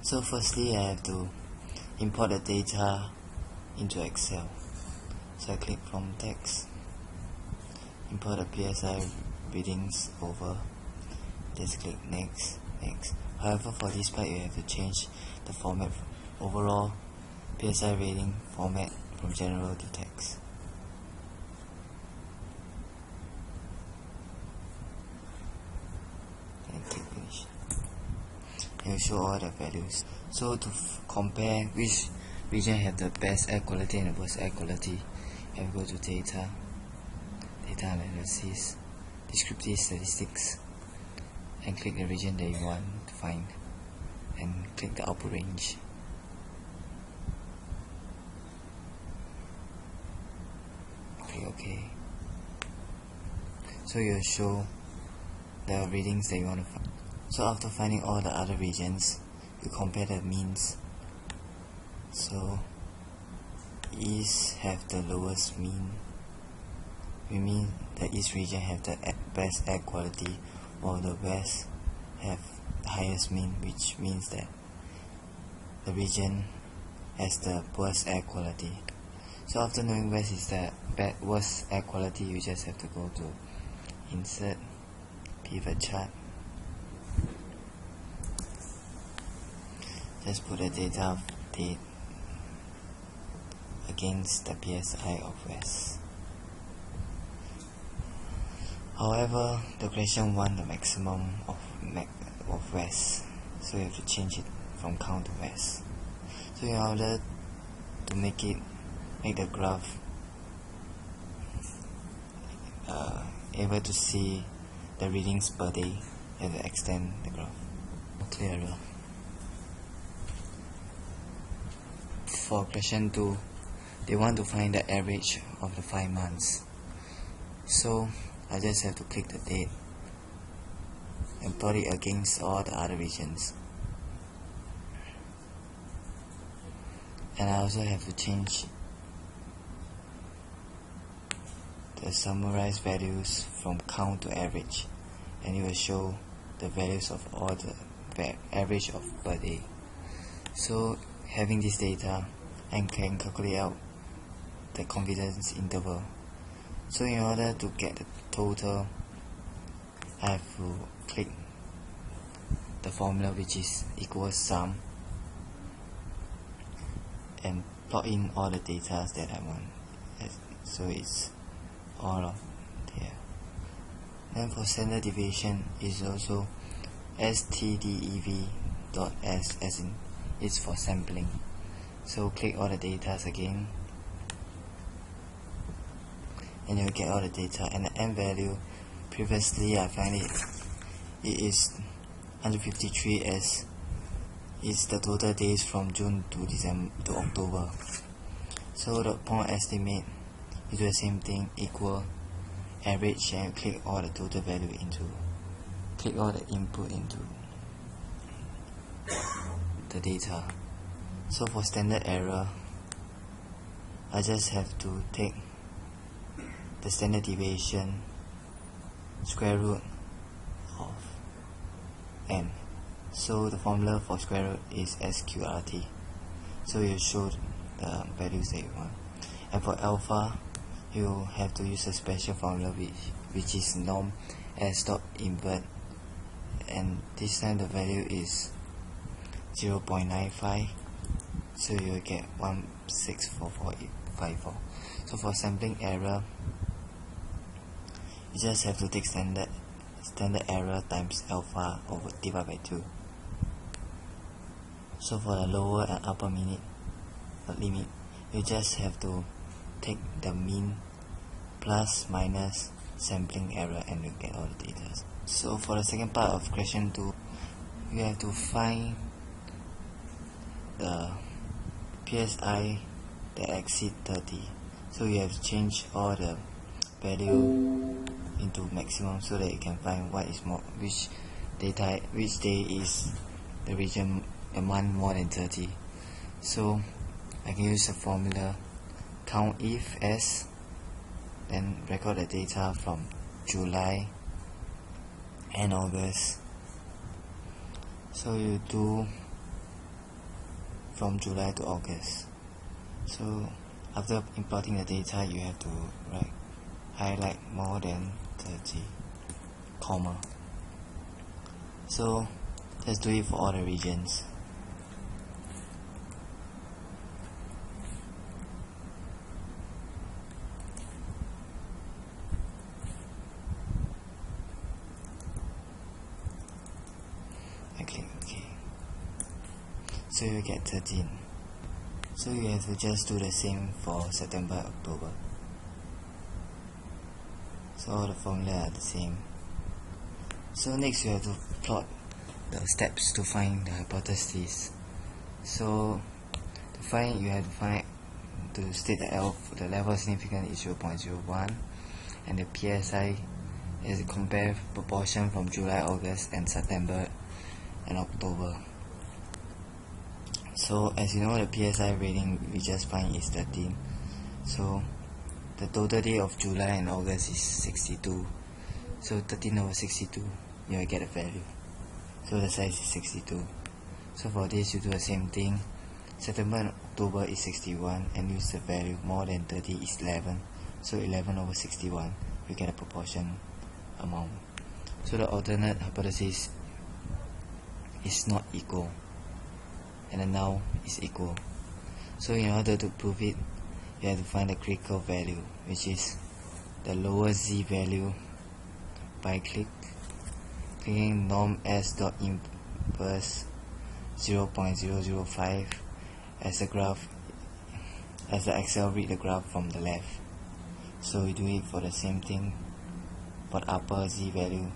So firstly, I have to import the data into Excel. So I click from text, import the PSI readings over, just click next. However, for this part you have to change the format, overall PSI reading format from general to text. And click finish. It will show all the values. So to compare which region have the best air quality and the worst air quality, you have to go to data analysis, descriptive statistics, and click the region that you want to find, and click the output range. Click OK. So you'll show the readings that you want to find. So after finding all the other regions, you compare the means. So East have the lowest mean. We mean the East region have the best air quality, while the West have the highest mean, which means that the region has the worst air quality. So after knowing West is the worst air quality, you just have to go to Insert, Pivot Chart. Just put the data of date against the PSI of West. However, the question wants the maximum of West, so you have to change it from count to West. So in order to make the graph able to see the readings per day, you have to extend the graph clearer. For question 2, they want to find the average of the 5 months. So I just have to click the date and plot it against all the other regions. And I also have to change the summarized values from count to average, and it will show the values of all the average of per day. So having this data, I can calculate out the confidence interval. So in order to get the total, I have to click the formula, which is equals sum, and plot in all the data that I want. So it's all of here. Then for standard deviation is also stdev.s, as in it's for sampling. So click all the data again, and you'll get all the data. And the end value, previously I find it is 153, as is the total days from June to October. So the point estimate, you do the same thing, equal average, and click all the total value into, click all the input into the data. So for standard error, I just have to take the standard deviation square root of n. So the formula for square root is sqrt. So you show the values that you want. And for alpha, you have to use a special formula which is norm s dot invert, and this time the value is 0.95, so you will get 1644854. So for sampling error, you just have to take standard error times alpha over divided by 2. So for the lower and upper limit, you just have to take the mean plus minus sampling error, and you get all the data. So for the second part of question 2, you have to find the PSI that exceed 30. So you have to change all the value into maximum, so that you can find what is more, which day is the region, the month more than 30. So I can use the formula count if s, then record the data from July and August. So you do from July to August. So after importing the data, you have to highlight more than 30, comma. So let's do it for all the regions. I click OK. So you get 13. So you have to just do the same for September, October. So all the formula are the same. So next you have to plot the steps to find the hypothesis. So to find, you have to state the level of significance is 0.01, and the PSI is a compare proportion from July, August, and September and October. So as you know, the PSI rating we just find is 13. So the total day of July and August is 62. So 13 over 62, you will get a value. So the size is 62. So for this you do the same thing. September and October is 61, and use the value more than 30 is 11. So 11 over 61, you get a proportion amount. So the alternate hypothesis is not equal, and the null is equal. So in order to prove it, you have to find the critical value, which is the lower z value by clicking norm s dot inverse 0.005 as the Excel read the graph from the left. So we do it for the same thing, for the upper z value,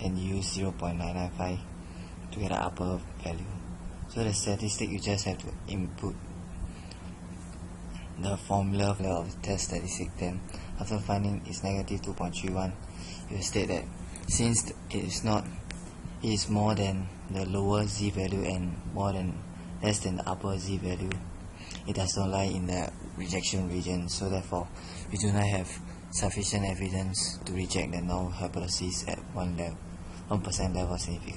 and use 0.995 to get the upper value. So the statistic, you just have to input the formula of the test statistic. Then after finding is negative 2.31, you state that since it is more than the lower z value and less than the upper z value, it does not lie in the rejection region. So therefore we do not have sufficient evidence to reject the null hypothesis at 1% level of significance.